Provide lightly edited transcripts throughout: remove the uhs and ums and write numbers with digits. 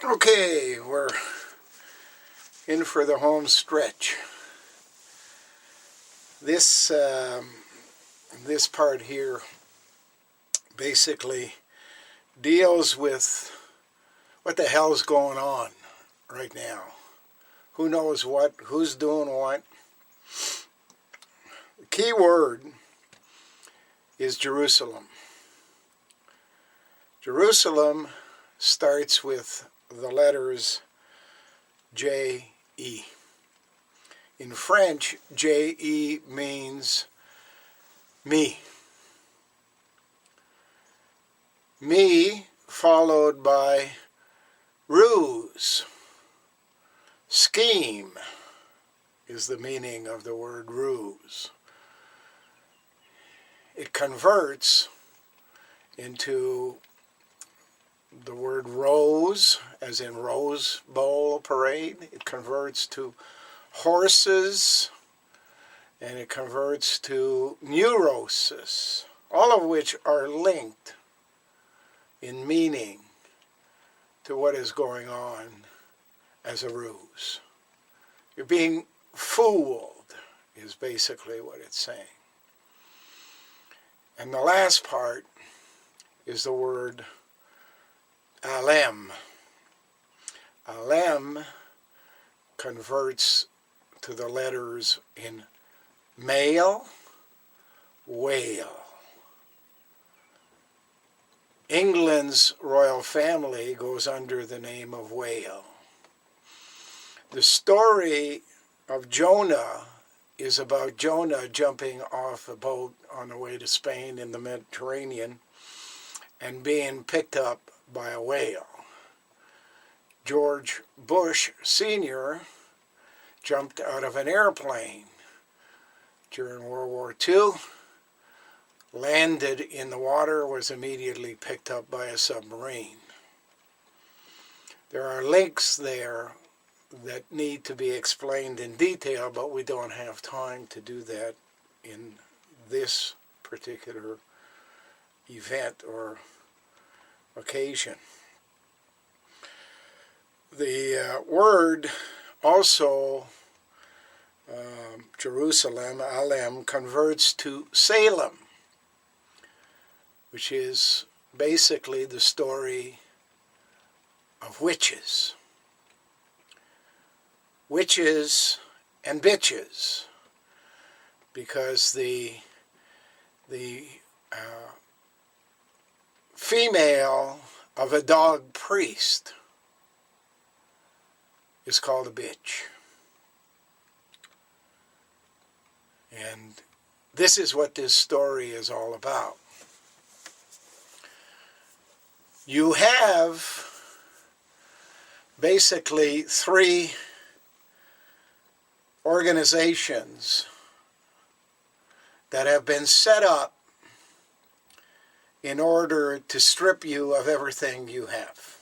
Okay, we're in for the home stretch. This part here basically deals with what the hell's going on right now. Who knows what, who's doing what. The key word is Jerusalem. Jerusalem starts with the letters J-E. In French, J-E means me. Me followed by ruse. Scheme is the meaning of the word ruse. It converts into the word rose, as in Rose Bowl parade. It converts to horses, and it converts to neurosis, all of which are linked in meaning to what is going on as a ruse. You're being fooled, is basically what it's saying. And the last part is the word alem. Alem converts to the letters in male, whale. England's royal family goes under the name of whale. The story of Jonah is about Jonah jumping off a boat on the way to Spain in the Mediterranean and being picked up by a whale. George Bush Sr. jumped out of an airplane during World War II, landed in the water, was immediately picked up by a submarine. There are links there that need to be explained in detail, but we don't have time to do that in this particular event or occasion. The word also, Jerusalem, Alem, converts to Salem, which is basically the story of witches. Witches and bitches, because the female of a dog priest is called a bitch. And this is what this story is all about. You have basically three organizations that have been set up in order to strip you of everything you have.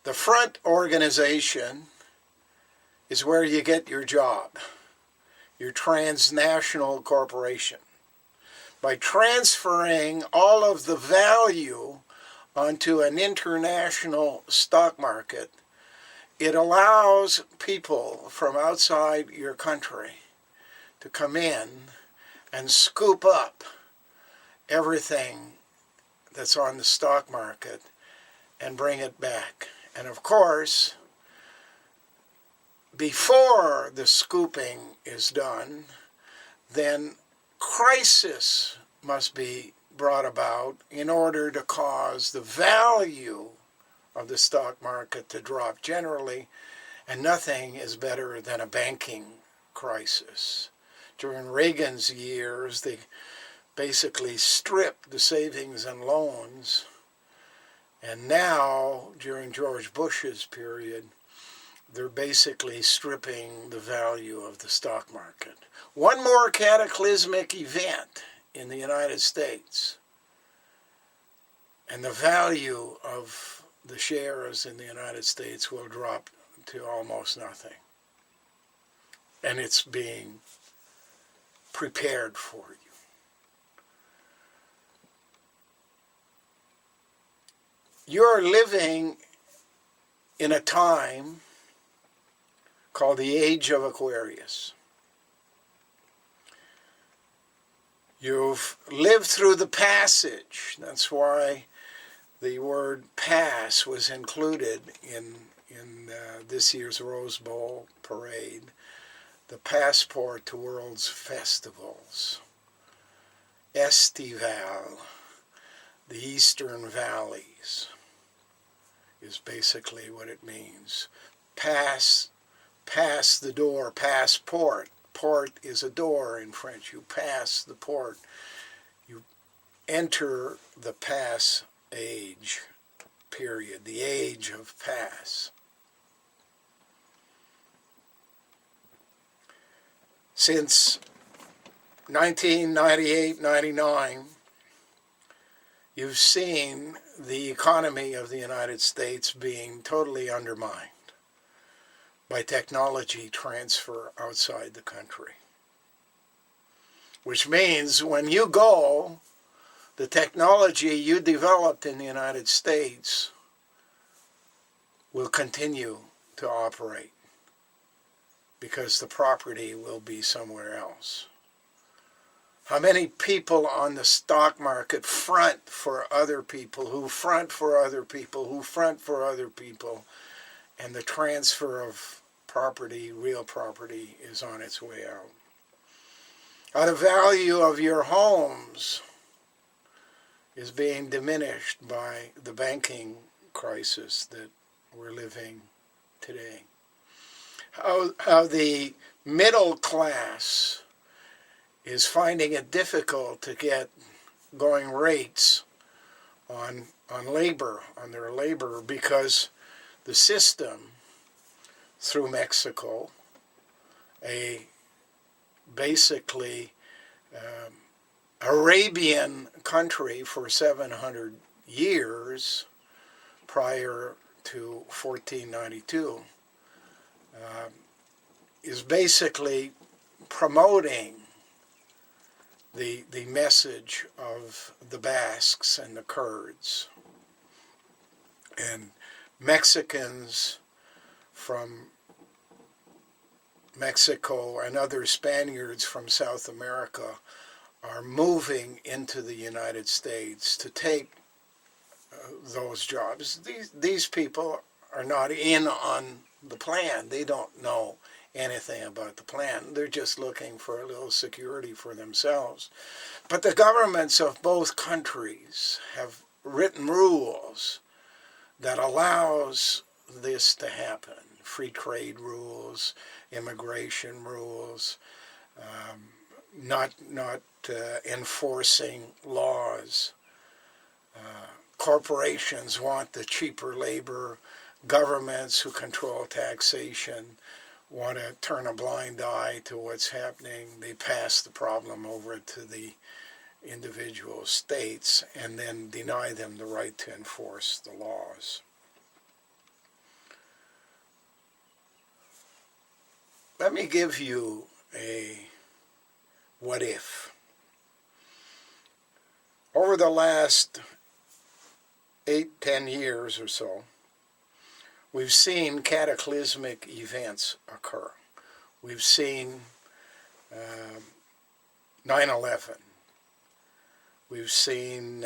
The front organization is where you get your job, your transnational corporation. By transferring all of the value onto an international stock market, it allows people from outside your country to come in and scoop up everything that's on the stock market and bring it back. And of course, before the scooping is done, then crisis must be brought about in order to cause the value of the stock market to drop generally, and nothing is better than a banking crisis. During Reagan's years, they basically stripped the savings and loans, and now, during George Bush's period, they're basically stripping the value of the stock market. One more cataclysmic event in the United States, and the value of the shares in the United States will drop to almost nothing. And it's being prepared for you. you're living in a time called the Age of Aquarius. You've lived through the passage. That's why the word pass was included in this year's Rose Bowl parade. The passport to world's festivals. Estival, the Eastern Valleys, is basically what it means. Pass the door, passport. Port is a door in French. You pass the port. You enter the pass age period, the age of pass. Since 1998-99, you've seen the economy of the United States being totally undermined by technology transfer outside the country. Which means when you go, the technology you developed in the United States will continue to operate because the property will be somewhere else. How many people on the stock market front for other people, who front for other people, who front for other people, and the transfer of property, real property, is on its way out. The value of your homes is being diminished by the banking crisis that we're living today. How the middle class is finding it difficult to get going rates on their labor, because the system through Mexico, a basically Arabian country for 700 years prior to 1492, is basically promoting the message of the Basques and the Kurds. And Mexicans from Mexico and other Spaniards from South America are moving into the United States to take those jobs. These people are not in on the plan. They don't know anything about the plan. They're just looking for a little security for themselves. But the governments of both countries have written rules that allows this to happen. Free trade rules, immigration rules, not enforcing laws. Corporations want the cheaper labor. Governments who control taxation want to turn a blind eye to what's happening. They pass the problem over to the individual states and then deny them the right to enforce the laws. Let me give you a what if. Over the last 8-10 years or so, we've seen cataclysmic events occur. We've seen 9/11. We've seen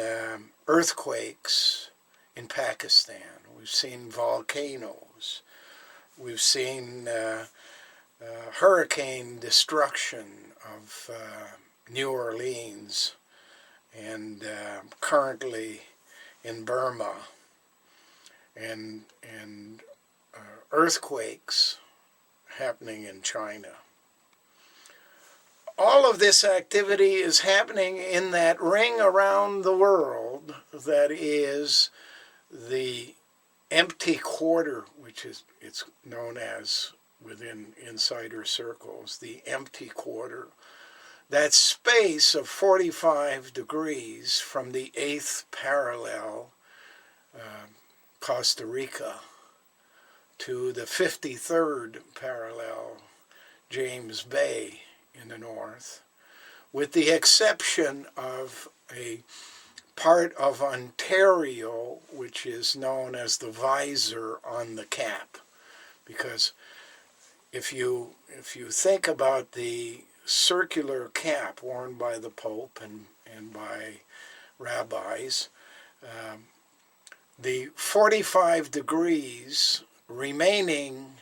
earthquakes in Pakistan. We've seen volcanoes. We've seen hurricane destruction of New Orleans, and currently in Burma, and earthquakes happening in China. All of this activity is happening in that ring around the world that is the empty quarter, which is it's known as within insider circles, the empty quarter. That space of 45 degrees from the 8th parallel, Costa Rica, to the 53rd parallel, James Bay in the north, with the exception of a part of Ontario, which is known as the visor on the cap. Because if you think about the circular cap worn by the Pope and by rabbis, the 45 degrees remaining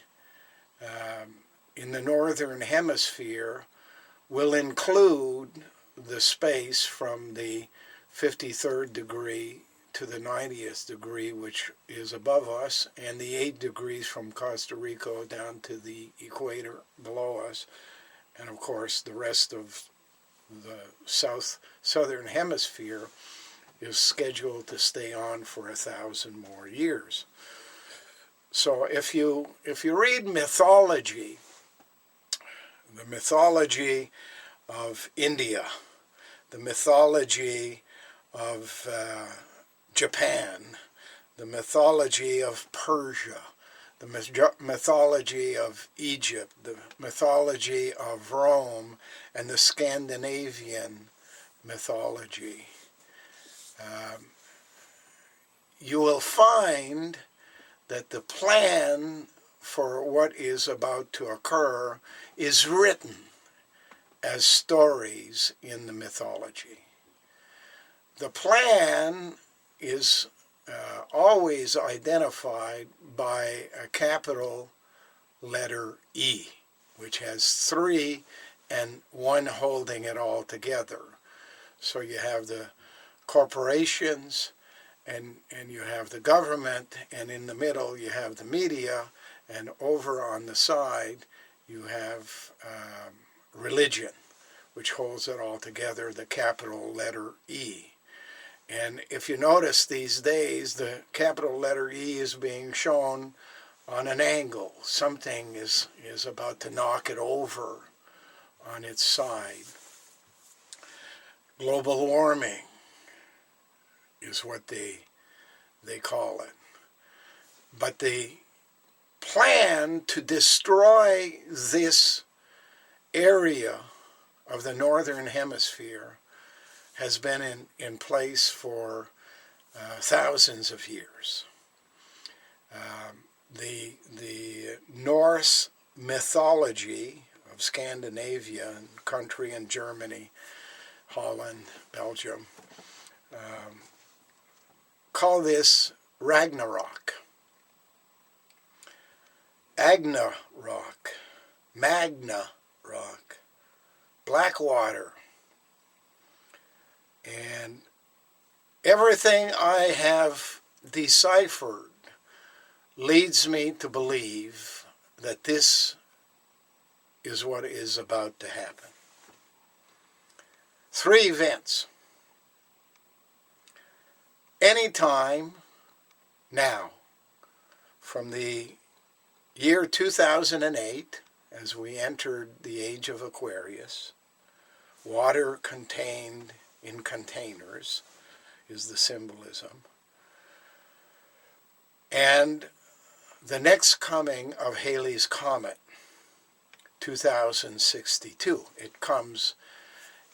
in the northern hemisphere will include the space from the 53rd degree to the 90th degree, which is above us, and the 8 degrees from Costa Rica down to the equator below us, and of course the rest of the southern hemisphere is scheduled to stay on for 1,000 more years. So if you read mythology, the mythology of India, the mythology of Japan, the mythology of Persia, the mythology of Egypt, the mythology of Rome, and the Scandinavian mythology, you will find that the plan for what is about to occur is written as stories in the mythology. The plan is always identified by a capital letter E, which has 3 and 1 holding it all together. So you have the corporations, and you have the government, and in the middle you have the media, and over on the side you have religion, which holds it all together, the capital letter E. And if you notice these days, the capital letter E is being shown on an angle. Something is about to knock it over on its side. Global warming is what they call it. But the plan to destroy this area of the northern hemisphere has been in place for thousands of years. The Norse mythology of Scandinavia, and country in Germany, Holland, Belgium, call this Ragnarok, Agna rock, Magna rock, Blackwater. And everything I have deciphered leads me to believe that this is what is about to happen. 3 events. Anytime now, from the year 2008, as we entered the age of Aquarius, water contained in containers is the symbolism. And the next coming of Halley's Comet, 2062. It comes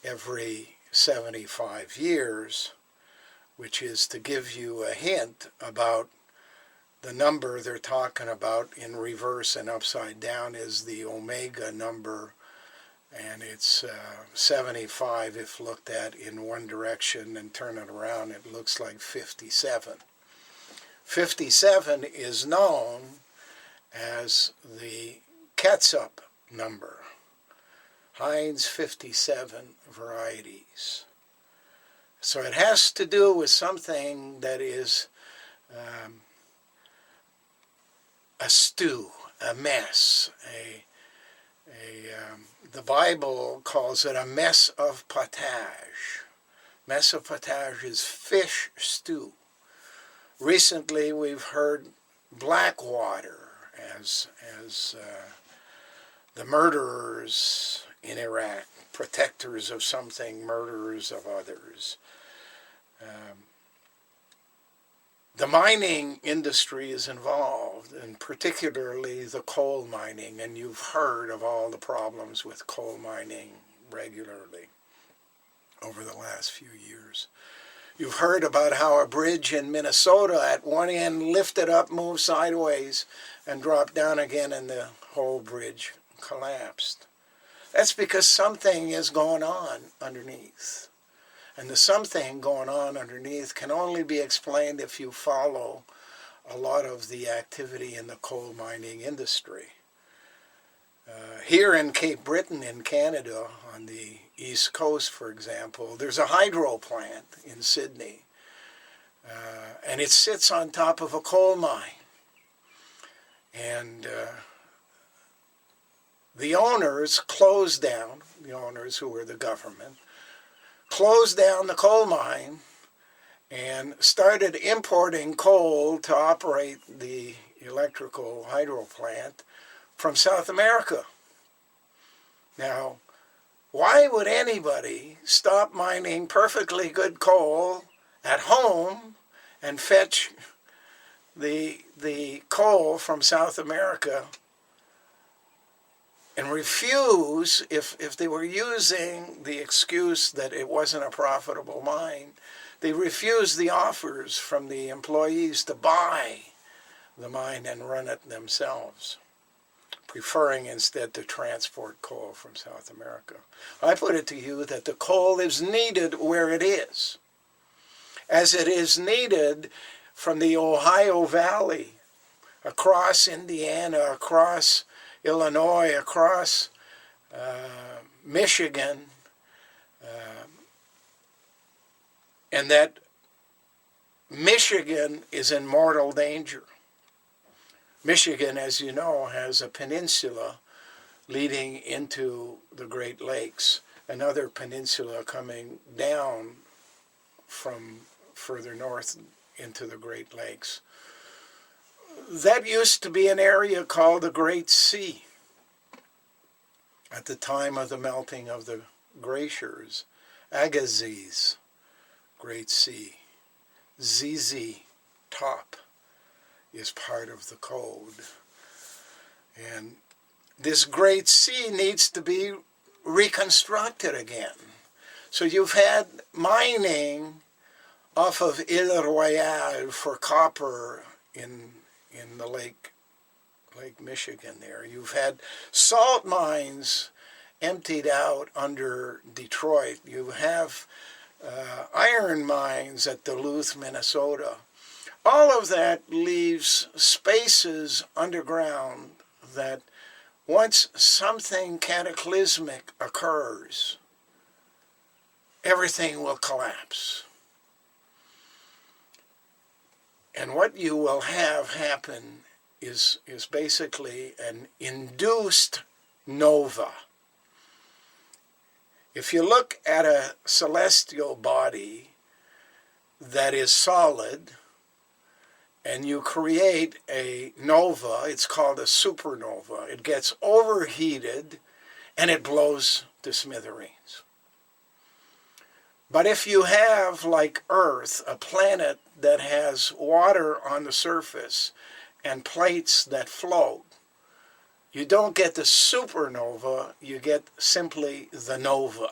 every 75 years, which is to give you a hint about the number they're talking about in reverse and upside down is the omega number, and it's 75 if looked at in one direction, and turn it around, it looks like 57. 57 is known as the Quetzalcoatl number, Heinz 57 varieties. So it has to do with something that is a stew, a mess, the Bible calls it a mess of potage. Mess of potage is fish stew. Recently we've heard Blackwater as the murderers in Iraq, protectors of something, murderers of others. The mining industry is involved, and particularly the coal mining, and you've heard of all the problems with coal mining regularly over the last few years. You've heard about how a bridge in Minnesota at one end lifted up, moved sideways, and dropped down again, and the whole bridge collapsed. That's because something is going on underneath. And the something going on underneath can only be explained if you follow a lot of the activity in the coal mining industry. Here in Cape Breton in Canada, on the east coast, for example, there's a hydro plant in Sydney, and it sits on top of a coal mine. And the owners closed down, the owners who were the government, closed down the coal mine and started importing coal to operate the electrical hydro plant from South America. Now, why would anybody stop mining perfectly good coal at home and fetch the coal from South America and refuse, if they were using the excuse that it wasn't a profitable mine, they refused the offers from the employees to buy the mine and run it themselves, preferring instead to transport coal from South America. I put it to you that the coal is needed where it is, as it is needed from the Ohio Valley, across Indiana, across Illinois, across Michigan, and that Michigan is in mortal danger. Michigan, as you know, has a peninsula leading into the Great Lakes, another peninsula coming down from further north into the Great Lakes. That used to be an area called the Great Sea at the time of the melting of the glaciers. Agassiz, Great Sea. ZZ, top, is part of the code. And this Great Sea needs to be reconstructed again. So you've had mining off of Ile Royale for copper in the Lake Michigan there. You've had salt mines emptied out under Detroit. You have iron mines at Duluth, Minnesota. All of that leaves spaces underground that once something cataclysmic occurs, everything will collapse. And what you will have happen is basically an induced nova. If you look at a celestial body that is solid, and you create a nova, it's called a supernova. It gets overheated and it blows to smithereens. But if you have, like Earth, a planet that has water on the surface and plates that float, you don't get the supernova, you get simply the nova.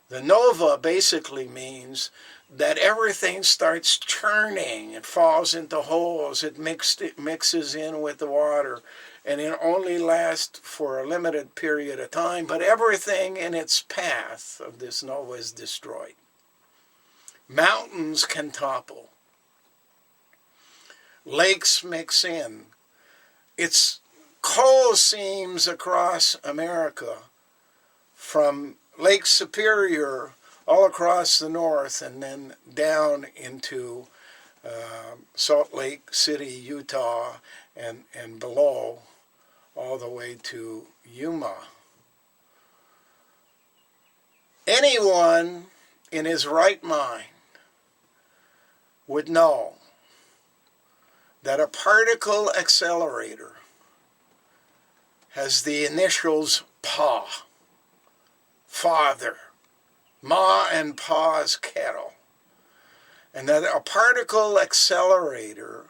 The nova basically means that everything starts churning. It falls into holes. It mixes in with the water. And it only lasts for a limited period of time. But everything in its path of this nova is destroyed. Mountains can topple. Lakes mix in. It's coal seams across America from Lake Superior all across the north and then down into Salt Lake City, Utah, and below, all the way to Yuma. Anyone in his right mind would know that a particle accelerator has the initials PA, father, Ma and Pa's kettle, and that a particle accelerator,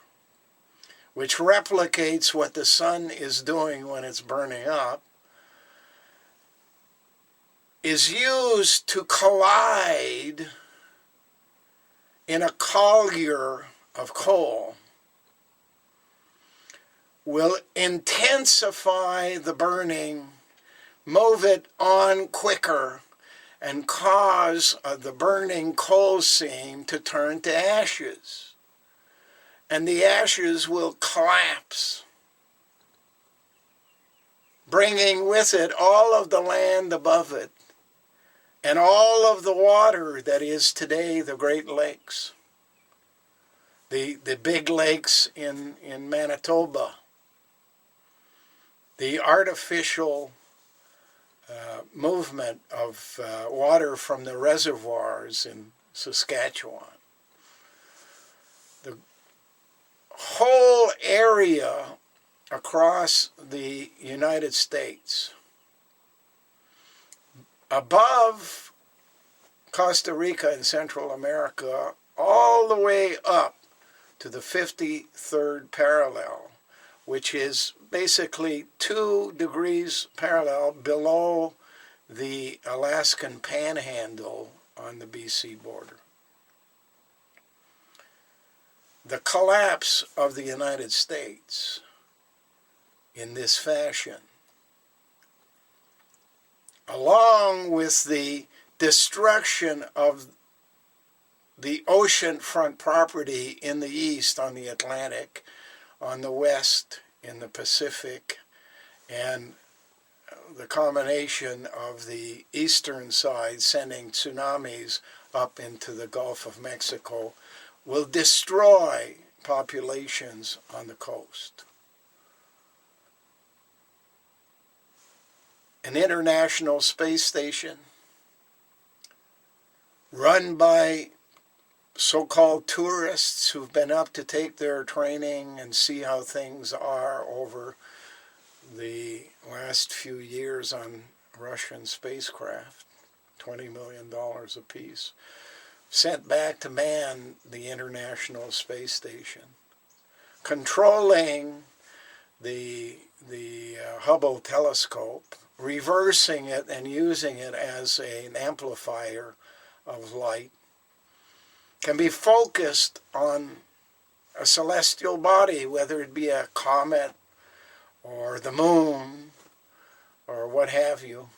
which replicates what the sun is doing when it's burning up, is used to collide in a collier of coal will intensify the burning, move it on quicker, and cause the burning coal seam to turn to ashes. And the ashes will collapse, bringing with it all of the land above it and all of the water that is today the Great Lakes, the big lakes in Manitoba, the artificial movement of water from the reservoirs in Saskatchewan. The whole area across the United States, above Costa Rica and Central America, all the way up to the 53rd parallel, which is basically 2 degrees parallel below the Alaskan Panhandle on the BC border. The collapse of the United States in this fashion, along with the destruction of the oceanfront property in the east on the Atlantic, on the west in the Pacific, and the combination of the eastern side sending tsunamis up into the Gulf of Mexico will destroy populations on the coast. An international space station run by so-called tourists who've been up to take their training and see how things are over the last few years on Russian spacecraft, $20 million apiece, sent back to man the International Space Station, controlling the Hubble telescope, reversing it and using it as an amplifier of light, can be focused on a celestial body, whether it be a comet or the moon or what have you,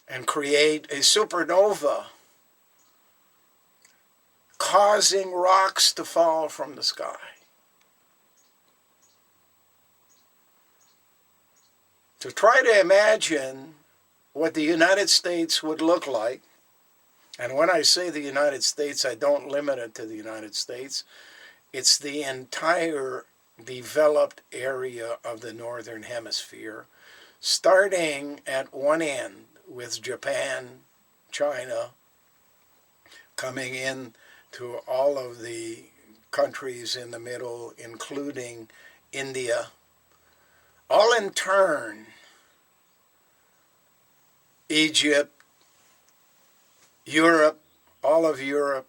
and create a supernova, causing rocks to fall from the sky. To try to imagine what the United States would look like, and when I say the United States, I don't limit it to the United States. It's the entire developed area of the Northern Hemisphere, starting at one end with Japan, China, coming in to all of the countries in the middle, including India, all in turn, Egypt, Europe, all of Europe,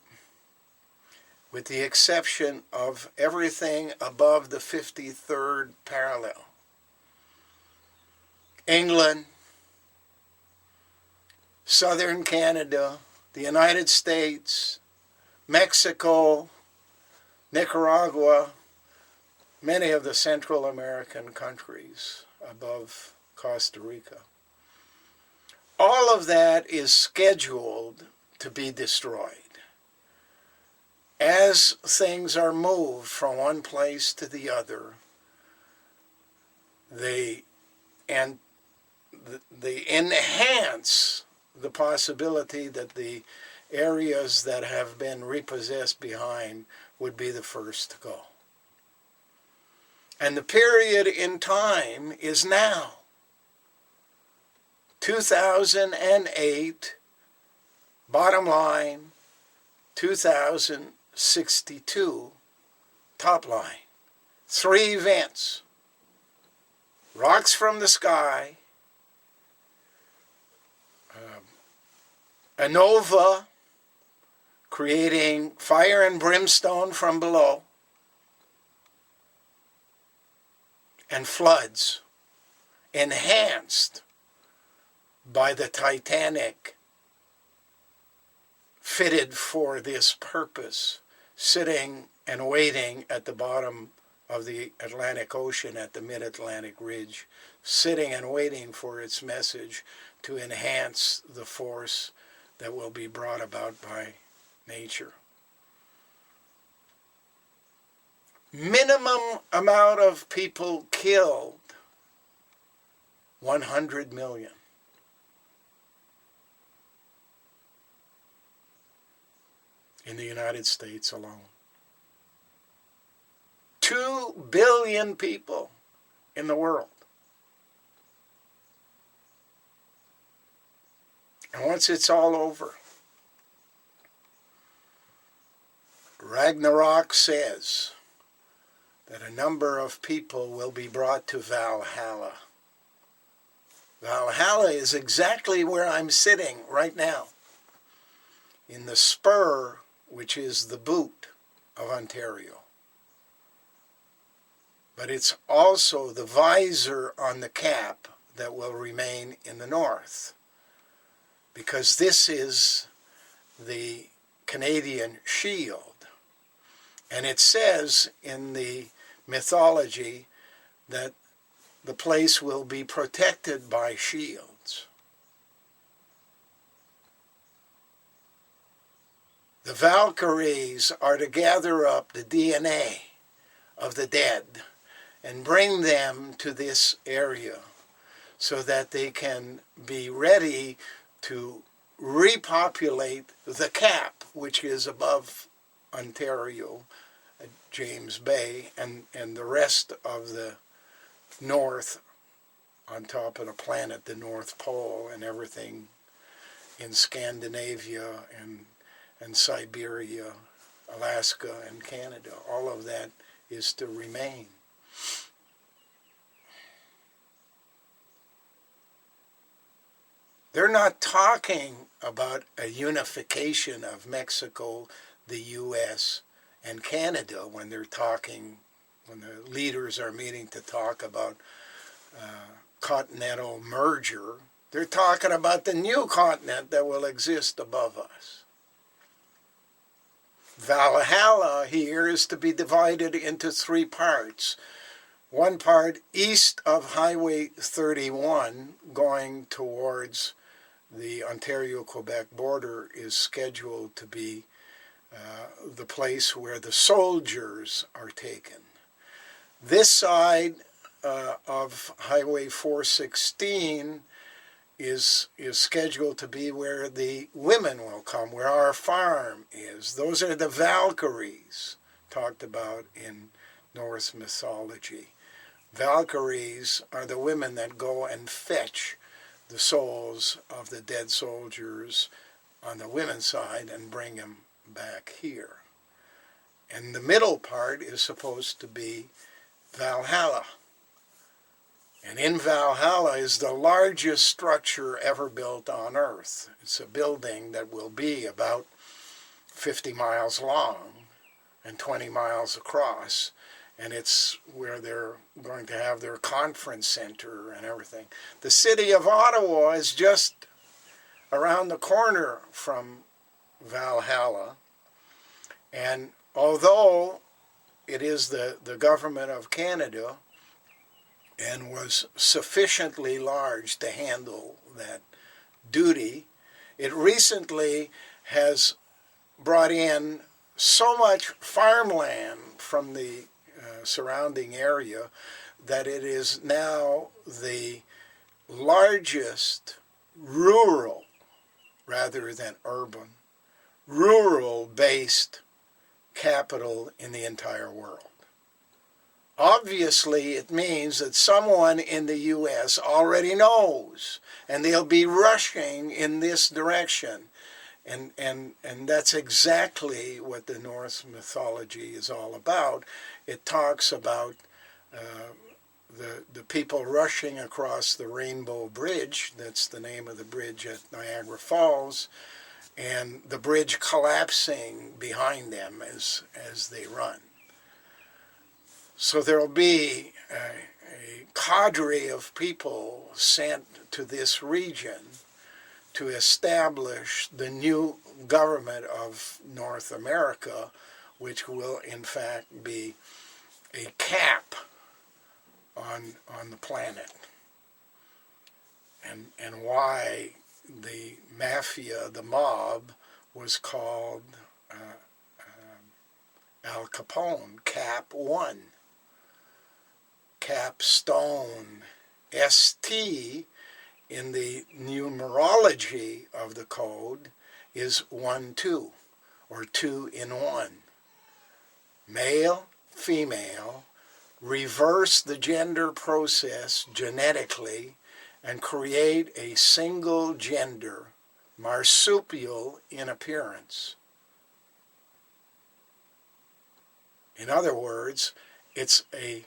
with the exception of everything above the 53rd parallel. England, southern Canada, the United States, Mexico, Nicaragua, many of the Central American countries above Costa Rica. All of that is scheduled to be destroyed. As things are moved from one place to the other, they enhance the possibility that the areas that have been repossessed behind would be the first to go. And the period in time is now. 2008, bottom line, 2062, top line. 3 events: rocks from the sky, a nova creating fire and brimstone from below, and floods enhanced by the Titanic fitted for this purpose, sitting and waiting at the bottom of the Atlantic Ocean at the mid-Atlantic ridge, sitting and waiting for its message to enhance the force that will be brought about by nature. Minimum amount of people killed, 100 million. In the United States alone. 2 billion people in the world. And once it's all over, Ragnarok says that a number of people will be brought to Valhalla. Valhalla is exactly where I'm sitting right now, in the spur, which is the boot of Ontario. But it's also the visor on the cap that will remain in the north, because this is the Canadian shield. And it says in the mythology that the place will be protected by shields. The Valkyries are to gather up the DNA of the dead and bring them to this area so that they can be ready to repopulate the cap, which is above Ontario, James Bay, and the rest of the north on top of the planet, the North Pole, and everything in Scandinavia and Siberia, Alaska, and Canada. All of that is to remain. They're not talking about a unification of Mexico, the U.S., and Canada when they're talking, when the leaders are meeting to talk about continental merger. They're talking about the new continent that will exist above us. Valhalla here is to be divided into 3 parts. One part east of Highway 31 going towards the Ontario-Quebec border is scheduled to be the place where the soldiers are taken. This side of Highway 416 is scheduled to be where the women will come, where our farm is. Those are the Valkyries talked about in Norse mythology. Valkyries are the women that go and fetch the souls of the dead soldiers on the women's side and bring them back here. And the middle part is supposed to be Valhalla. And in Valhalla is the largest structure ever built on Earth. It's a building that will be about 50 miles long and 20 miles across. And it's where they're going to have their conference center and everything. The city of Ottawa is just around the corner from Valhalla. And although it is the government of Canada and was sufficiently large to handle that duty, it recently has brought in so much farmland from the surrounding area that it is now the largest rural, rather than urban, rural-based capital in the entire world. Obviously, it means that someone in the U.S. already knows, and they'll be rushing in this direction. And that's exactly what the Norse mythology is all about. It talks about the people rushing across the Rainbow Bridge. That's the name of the bridge at Niagara Falls. And the bridge collapsing behind them as they run. So there'll be a cadre of people sent to this region to establish the new government of North America, which will in fact be a cap on the planet. And why the mafia, the mob, was called Al Capone, Cap 1. Capstone, ST, in the numerology of the code is 1-2, or 2 in 1. Male, female, reverse the gender process genetically and create a single gender, marsupial in appearance. In other words, it's a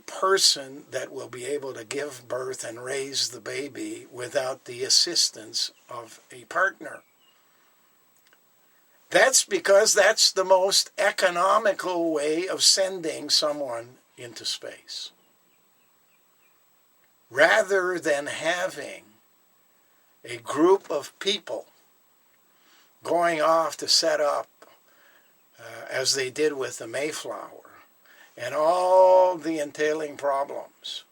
person that will be able to give birth and raise the baby without the assistance of a partner. That's because that's the most economical way of sending someone into space. Rather than having a group of people going off to set up, as they did with the Mayflower, and all the entailing problems,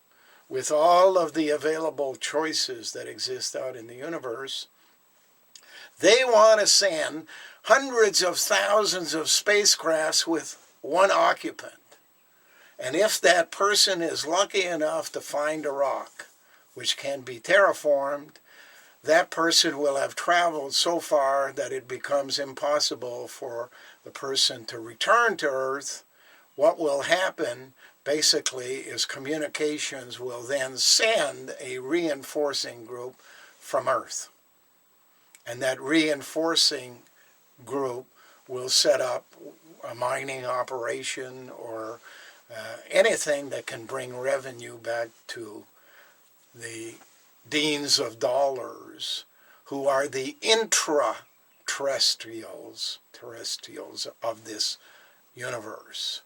with all of the available choices that exist out in the universe, they want to send hundreds of thousands of spacecrafts with one occupant. And if that person is lucky enough to find a rock, which can be terraformed, that person will have traveled so far that it becomes impossible for the person to return to Earth. What will happen, basically, is communications will then send a reinforcing group from Earth. And that reinforcing group will set up a mining operation or anything that can bring revenue back to the deans of dollars, who are the intra-terrestrials of this universe,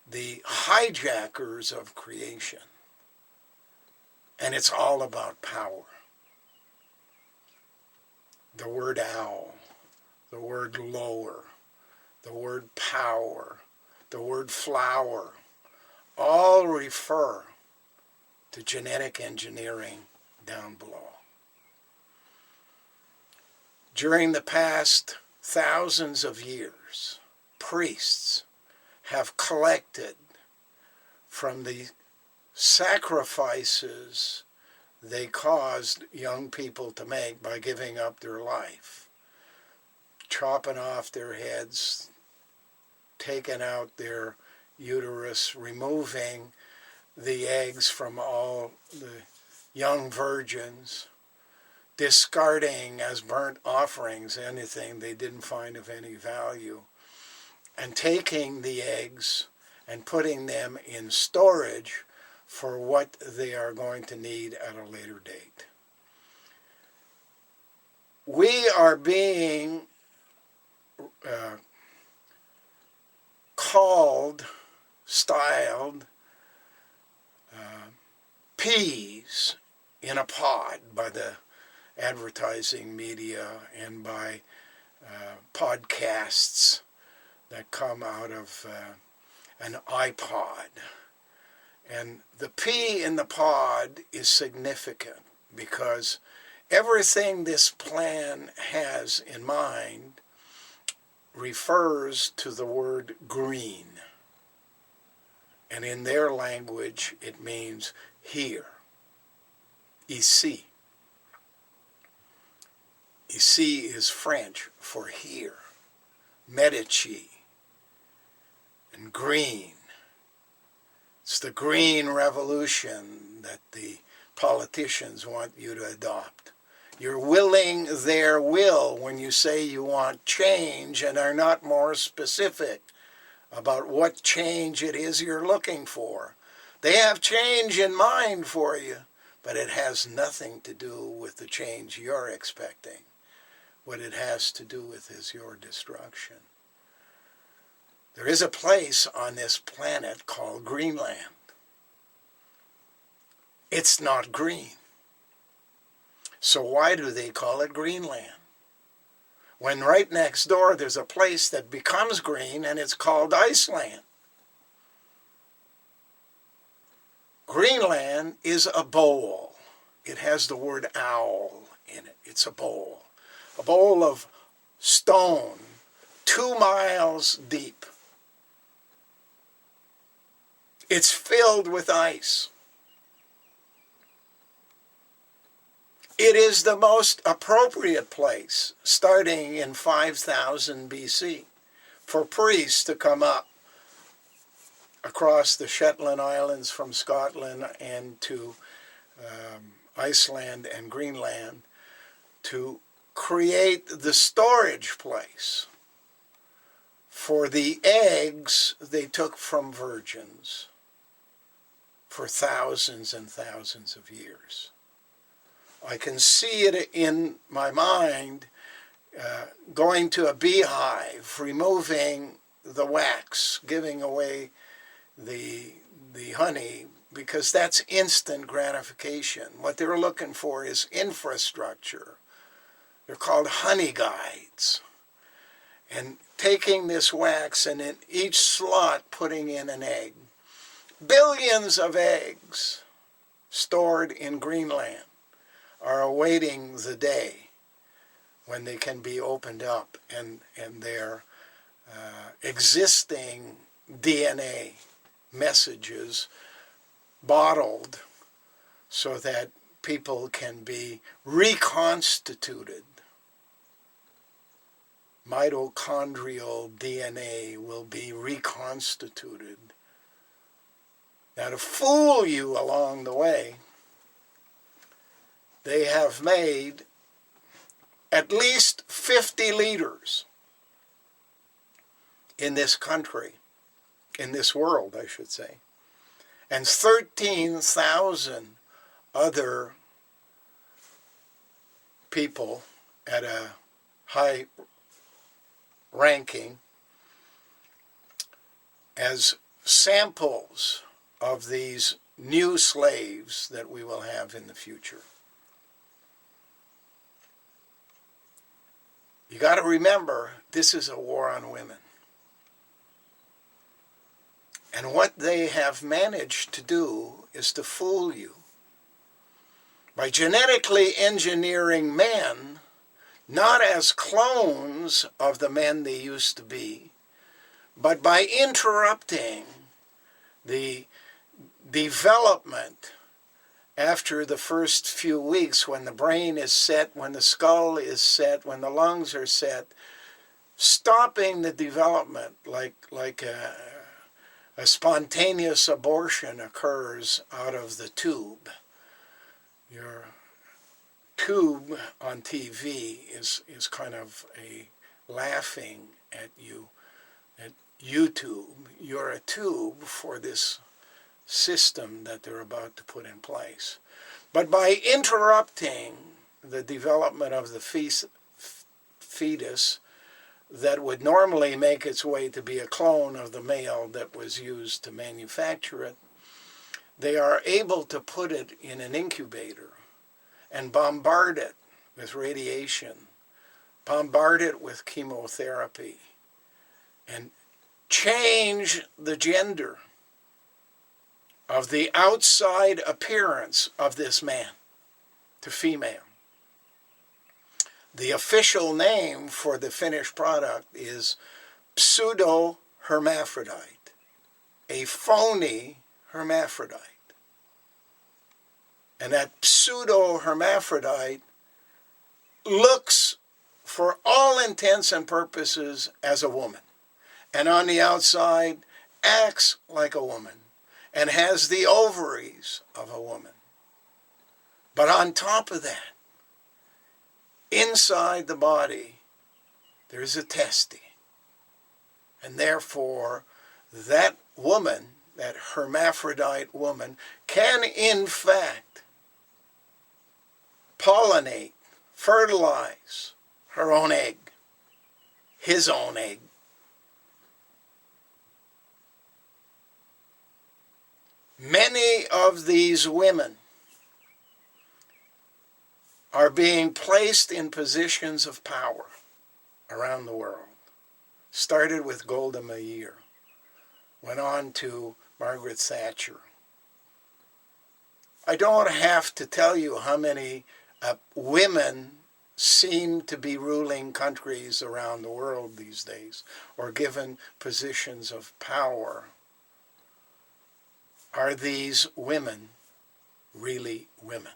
the hijackers of creation. And it's all about power. The word owl, the word lower, the word power, the word flower, all refer to genetic engineering down below. During the past thousands of years, priests have collected from the sacrifices they caused young people to make by giving up their life, chopping off their heads, taking out their uterus, removing the eggs from all the young virgins, discarding as burnt offerings anything they didn't find of any value, and taking the eggs and putting them in storage for what they are going to need at a later date. We are being styled peas in a pod by the advertising media and by podcasts that come out of an iPod. And the pea in the pod is significant because everything this plan has in mind refers to the word green. And in their language, it means here. Ici. Ici is French for here. Medici. And green. It's the green revolution that the politicians want you to adopt. You're willing their will when you say you want change and are not more specific about what change it is you're looking for. They have change in mind for you, but it has nothing to do with the change you're expecting. What it has to do with is your destruction. There is a place on this planet called Greenland. It's not green. So why do they call it Greenland? when right next door there's a place that becomes green and it's called Iceland. Greenland is a bowl. It has the word owl in it. It's a bowl. A bowl of stone, 2 miles deep. It's filled with ice. It is the most appropriate place, starting in 5000 BC, for priests to come up across the Shetland Islands from Scotland and to Iceland and Greenland to create the storage place for the eggs they took from virgins for thousands and thousands of years. I can see it in my mind going to a beehive, removing the wax, giving away the honey, because that's instant gratification. What they're looking for is infrastructure. They're called honey guides. And taking this wax and in each slot putting in an egg. Billions of eggs stored in Greenland are awaiting the day when they can be opened up and their existing DNA messages bottled so that people can be reconstituted. Mitochondrial DNA will be reconstituted. Now, to fool you along the way, they have made at least 50 leaders in this country, in this world, I should say, and 13,000 other people at a high ranking as samples of these new slaves that we will have in the future. You got to remember, this is a war on women. And what they have managed to do is to fool you by genetically engineering men, not as clones of the men they used to be, but by interrupting the development after the first few weeks, when the brain is set, when the skull is set, when the lungs are set, stopping the development like a spontaneous abortion occurs out of the tube. Your tube on TV is kind of a laughing at you, at YouTube. You're a tube for this system that they're about to put in place. But by interrupting the development of the fetus that would normally make its way to be a clone of the male that was used to manufacture it, they are able to put it in an incubator and bombard it with radiation, bombard it with chemotherapy, and change the gender of the outside appearance of this man to female. The official name for the finished product is Pseudo hermaphrodite, a phony hermaphrodite. And that pseudo hermaphrodite looks, for all intents and purposes, as a woman, and on the outside acts like a woman and has the ovaries of a woman. But on top of that, inside the body, there's a testy. And therefore, that woman, that hermaphrodite woman, can in fact pollinate, fertilize her own egg, his own egg. Many of these women are being placed in positions of power around the world. Started with Golda Meir, went on to Margaret Thatcher. I don't have to tell you how many women seem to be ruling countries around the world these days, or given positions of power. Are these women really women?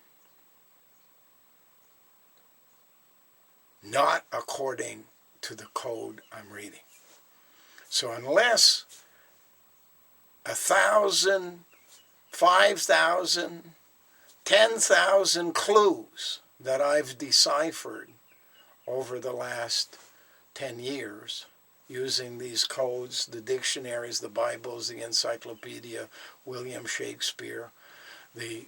Not according to the code I'm reading. So unless 1,000, 5,000, 10,000 clues that I've deciphered over the last 10 years using these codes, the dictionaries, the Bibles, the encyclopedia, William Shakespeare, the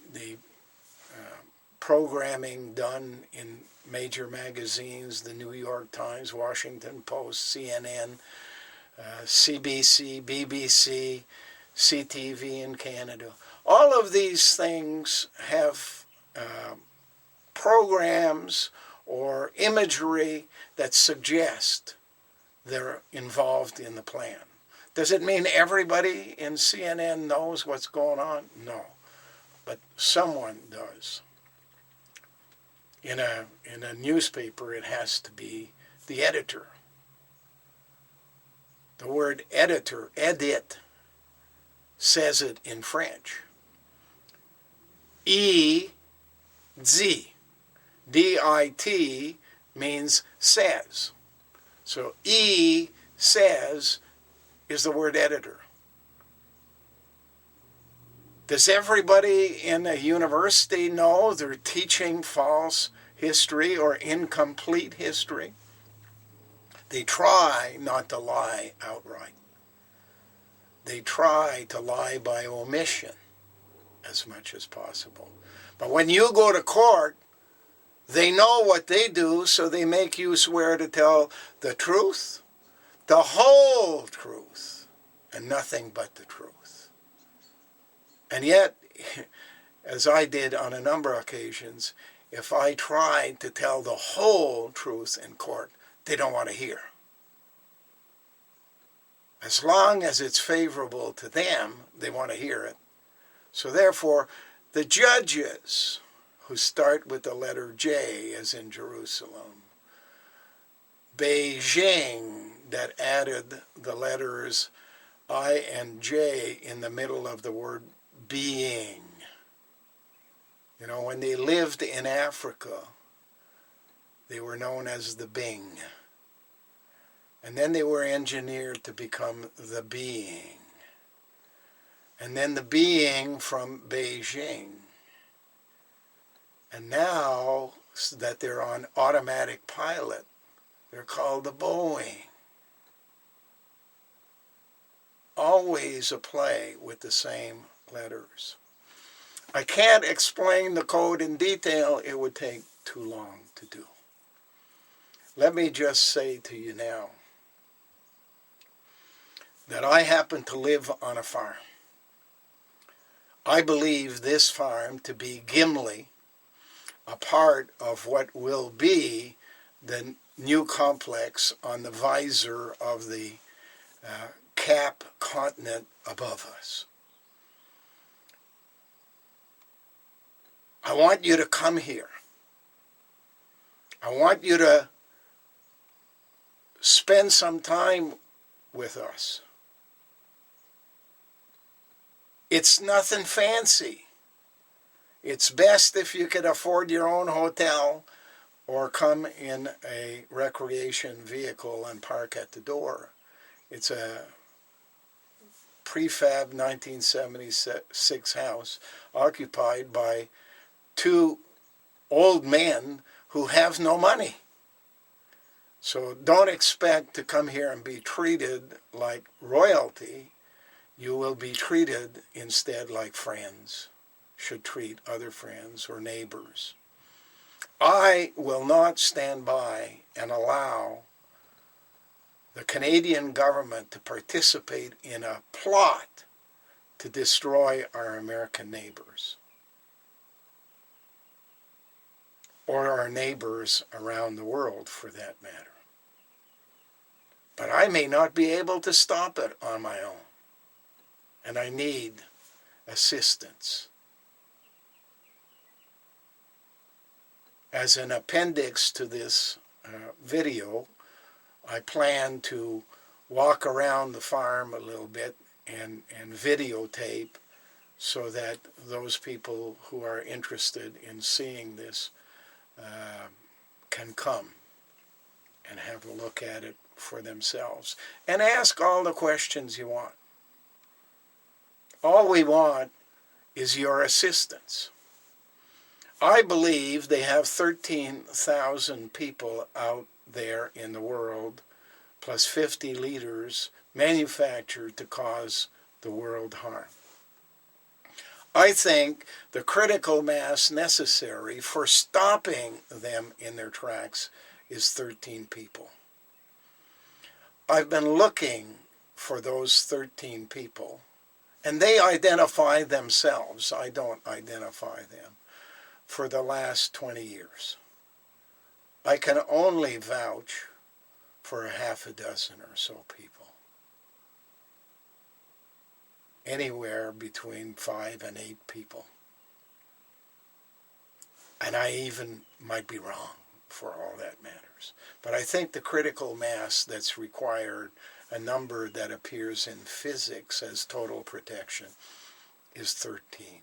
programming done in major magazines, the New York Times, Washington Post, CNN, CBC, BBC, CTV in Canada. All of these things have programs or imagery that suggest they're involved in the plan. Does it mean everybody in CNN knows what's going on? No, but someone does. In a newspaper, it has to be the editor. The word editor, edit, says it in French. E-Z, D-I-T means says. So E says is the word editor. Does everybody in a university know they're teaching false history or incomplete history? They try not to lie outright. They try to lie by omission as much as possible. But when you go to court, they know what they do, so they make you swear to tell the truth, the whole truth, and nothing but the truth. And yet, as I did on a number of occasions, if I tried to tell the whole truth in court, they don't want to hear. As long as it's favorable to them, they want to hear it. So therefore, the judges who start with the letter J, as in Jerusalem, Beijing, that added the letters I and J in the middle of the word being. You know, when they lived in Africa, they were known as the Bing. And then they were engineered to become the being. And then the being from Beijing. And now that they're on automatic pilot, they're called the Boeing. Always a play with the same letters. I can't explain the code in detail. It would take too long to do. Let me just say to you now that I happen to live on a farm. I believe this farm to be Gimli, a part of what will be the new complex on the visor of the Cap continent above us. I want you to come here. I want you to spend some time with us. It's nothing fancy. It's best if you can afford your own hotel or come in a recreation vehicle and park at the door. It's a prefab 1976 house occupied by two old men who have no money. So don't expect to come here and be treated like royalty. You will be treated instead like friends should treat other friends or neighbors. I will not stand by and allow the Canadian government to participate in a plot to destroy our American neighbors or our neighbors around the world for that matter. But I may not be able to stop it on my own. And I need assistance. As an appendix to this video, I plan to walk around the farm a little bit and videotape so that those people who are interested in seeing this can come and have a look at it for themselves and ask all the questions you want. All we want is your assistance. I believe they have 13,000 people out there in the world, plus 50 leaders manufactured to cause the world harm. I think the critical mass necessary for stopping them in their tracks is 13 people. I've been looking for those 13 people, and they identify themselves. I don't identify them. For the last 20 years. I can only vouch for a half a dozen or so people. Anywhere between 5 and 8 people. And I even might be wrong for all that matters. But I think the critical mass that's required, a number that appears in physics as total protection, is 13.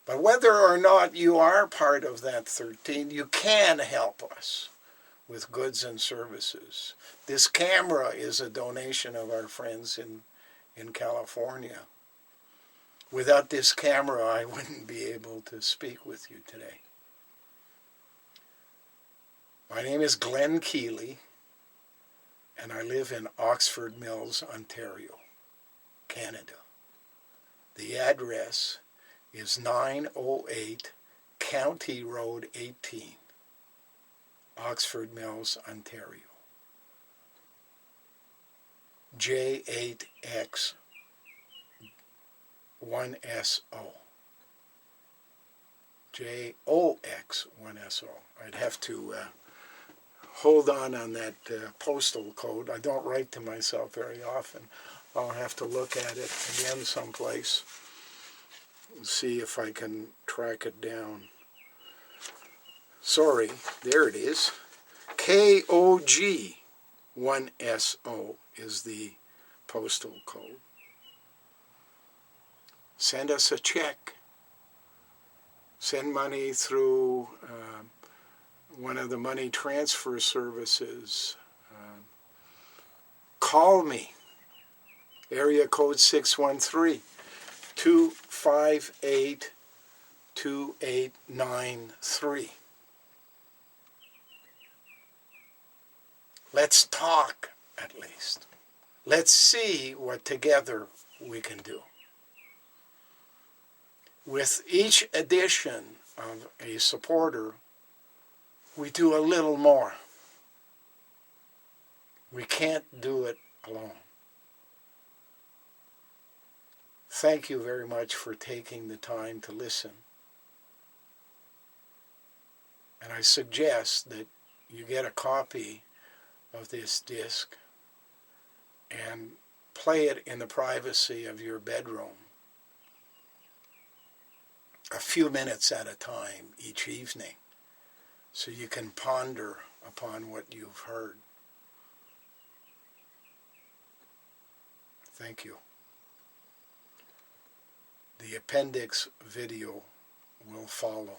But whether or not you are part of that 13, you can help us with goods and services. This camera is a donation of our friends in California. Without this camera, I wouldn't be able to speak with you today. My name is Glen Kealey, and I live in Oxford Mills, Ontario, Canada. The address is 908 County Road 18, Oxford Mills, Ontario. J8X 1SO. JOX 1SO. I'd have to hold on that postal code. I don't write to myself very often. I'll have to look at it again someplace and see if I can track it down. Sorry, there it is. KOG 1SO is the postal code. Send us a check. Send money through one of the money transfer services. Call me. Area code 613-258-2893. Let's talk, at least. Let's see what together we can do. With each addition of a supporter, we do a little more. We can't do it alone. Thank you very much for taking the time to listen. And I suggest that you get a copy of this disc and play it in the privacy of your bedroom, a few minutes at a time each evening, so you can ponder upon what you've heard. Thank you. The appendix video will follow.